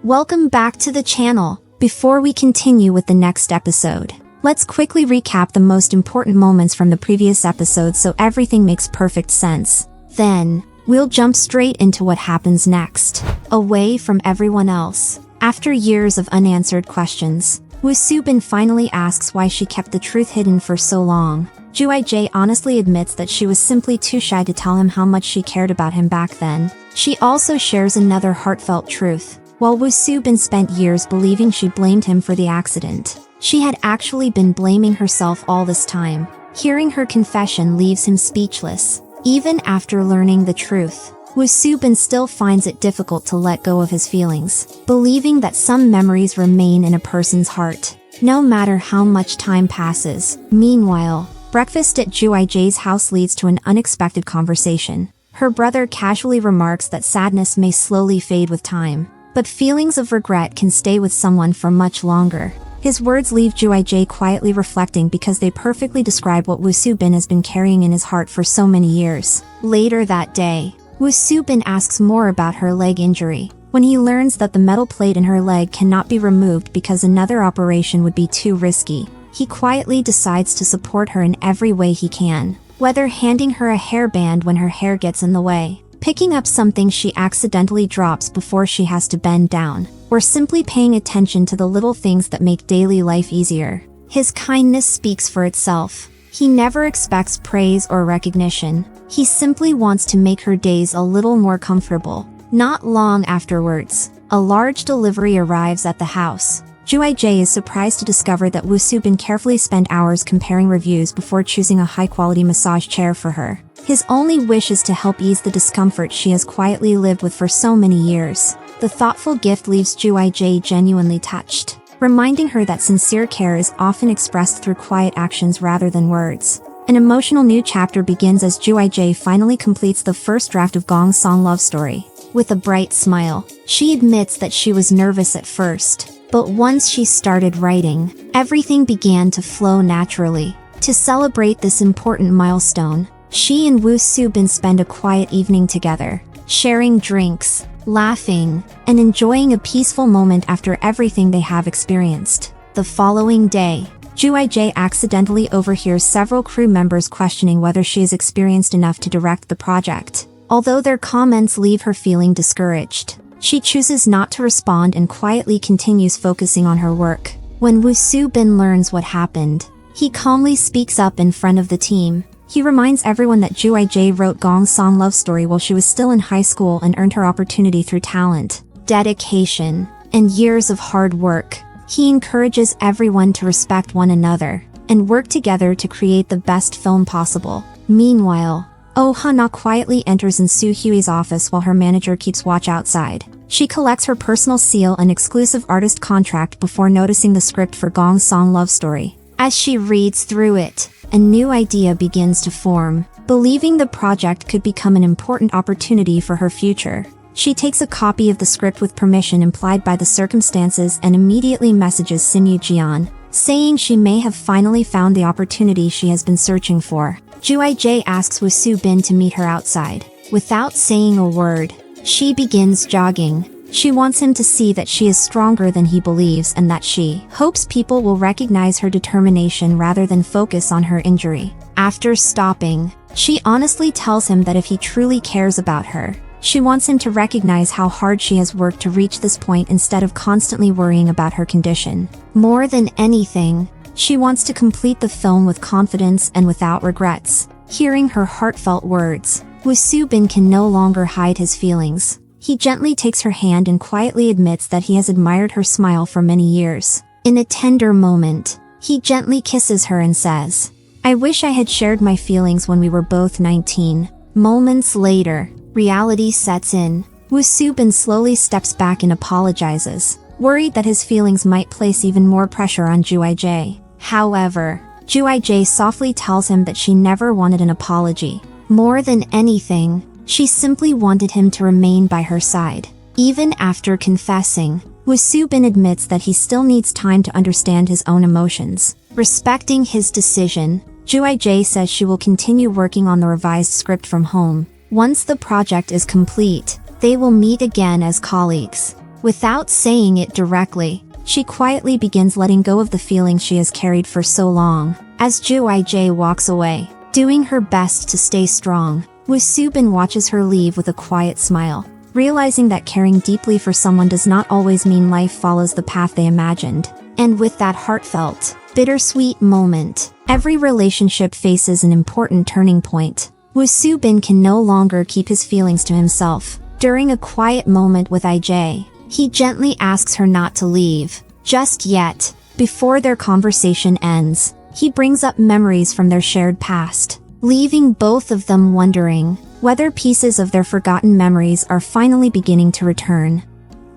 Welcome back to the channel. Before we continue with the next episode, let's quickly recap the most important moments from the previous episode so everything makes perfect sense. Then, we'll jump straight into what happens next. Away from everyone else. After years of unanswered questions, Woo Soo-bin finally asks why she kept the truth hidden for so long. Joo Jae honestly admits that she was simply too shy to tell him how much she cared about him back then. She also shares another heartfelt truth. While Woo Soo-bin spent years believing she blamed him for the accident, she had actually been blaming herself all this time. Hearing her confession leaves him speechless. Even after learning the truth, Woo Soo-bin still finds it difficult to let go of his feelings, believing that some memories remain in a person's heart, no matter how much time passes. Meanwhile, breakfast at Joo Jae's house leads to an unexpected conversation. Her brother casually remarks that sadness may slowly fade with time, but feelings of regret can stay with someone for much longer. His words leave Joo Jae quietly reflecting because they perfectly describe what Woo Soo-bin has been carrying in his heart for so many years. Later that day, Woo Soo-bin asks more about her leg injury. When he learns that the metal plate in her leg cannot be removed because another operation would be too risky, he quietly decides to support her in every way he can, whether handing her a hairband when her hair gets in the way, picking up something she accidentally drops before she has to bend down, or simply paying attention to the little things that make daily life easier. His kindness speaks for itself. He never expects praise or recognition. He simply wants to make her days a little more comfortable. Not long afterwards, a large delivery arrives at the house. Joo Jae is surprised to discover that Woo Soo-bin carefully spent hours comparing reviews before choosing a high-quality massage chair for her. His only wish is to help ease the discomfort she has quietly lived with for so many years. The thoughtful gift leaves Joo Jae genuinely touched, reminding her that sincere care is often expressed through quiet actions rather than words. An emotional new chapter begins as Joo Jae finally completes the first draft of Gong's song Love Story. With a bright smile, she admits that she was nervous at first, but once she started writing, everything began to flow naturally. To celebrate this important milestone, she and Woo Soo-bin spend a quiet evening together, sharing drinks, laughing, and enjoying a peaceful moment after everything they have experienced. The following day, Joo Jae accidentally overhears several crew members questioning whether she is experienced enough to direct the project. Although their comments leave her feeling discouraged, she chooses not to respond and quietly continues focusing on her work. When Woo Soo-bin learns what happened, he calmly speaks up in front of the team. He reminds everyone that Joo Jae wrote Gong's song Love Story while she was still in high school and earned her opportunity through talent, dedication, and years of hard work. He encourages everyone to respect one another and work together to create the best film possible. Meanwhile, Oh Ha-na quietly enters in Soo Hyui's office while her manager keeps watch outside. She collects her personal seal and exclusive artist contract before noticing the script for Gong's song Love Story. As she reads through it, a new idea begins to form. Believing the project could become an important opportunity for her future, she takes a copy of the script with permission implied by the circumstances and immediately messages Sin Yoo-jian, saying she may have finally found the opportunity she has been searching for. Joo Jae asks Woo Soo-bin to meet her outside. Without saying a word, she begins jogging. She wants him to see that she is stronger than he believes and that she hopes people will recognize her determination rather than focus on her injury. After stopping, she honestly tells him that if he truly cares about her, she wants him to recognize how hard she has worked to reach this point instead of constantly worrying about her condition. More than anything, she wants to complete the film with confidence and without regrets. Hearing her heartfelt words, Woo Soo-bin can no longer hide his feelings. He gently takes her hand and quietly admits that he has admired her smile for many years. In a tender moment, he gently kisses her and says, "I wish I had shared my feelings when we were both 19. Moments later, reality sets in. Woo Soo-bin slowly steps back and apologizes, worried that his feelings might place even more pressure on Joo Jae. However, Joo Jae softly tells him that she never wanted an apology. More than anything, she simply wanted him to remain by her side. Even after confessing, Woo Soo-bin admits that he still needs time to understand his own emotions. Respecting his decision, Joo Jae says she will continue working on the revised script from home. Once the project is complete, they will meet again as colleagues. Without saying it directly, she quietly begins letting go of the feelings she has carried for so long. As Ju IJ walks away, doing her best to stay strong, Woo Soo-bin watches her leave with a quiet smile, realizing that caring deeply for someone does not always mean life follows the path they imagined. And with that heartfelt, bittersweet moment, every relationship faces an important turning point. Woo Soo-bin can no longer keep his feelings to himself. During a quiet moment with IJ, he gently asks her not to leave just yet. Before their conversation ends, he brings up memories from their shared past, leaving both of them wondering whether pieces of their forgotten memories are finally beginning to return.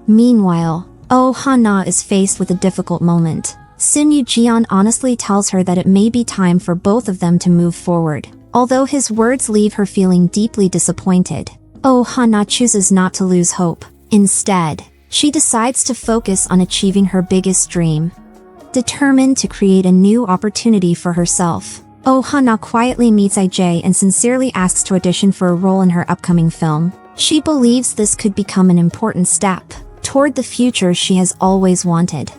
Meanwhile, Oh Ha-na is faced with a difficult moment. Sin Yu-jeon honestly tells her that it may be time for both of them to move forward. Although his words leave her feeling deeply disappointed, Oh Ha-na chooses not to lose hope. Instead, she decides to focus on achieving her biggest dream. Determined to create a new opportunity for herself, Oh Ha-na quietly meets IJ and sincerely asks to audition for a role in her upcoming film. She believes this could become an important step toward the future she has always wanted.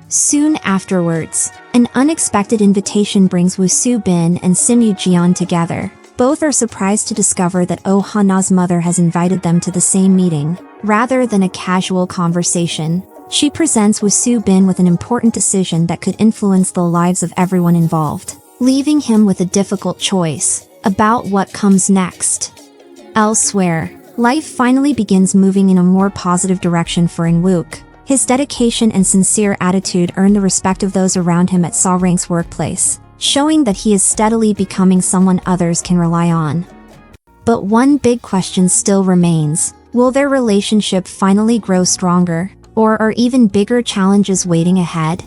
Soon afterwards, an unexpected invitation brings Woo Soo-bin and Sim Yu-jeon together. Both are surprised to discover that Oh Ha-na's mother has invited them to the same meeting. Rather than a casual conversation, she presents Woo Soo-bin with an important decision that could influence the lives of everyone involved, leaving him with a difficult choice about what comes next. Elsewhere, life finally begins moving in a more positive direction for In-wook. His dedication and sincere attitude earn the respect of those around him at Seo-rang's workplace, showing that he is steadily becoming someone others can rely on. But one big question still remains. Will their relationship finally grow stronger, or are even bigger challenges waiting ahead?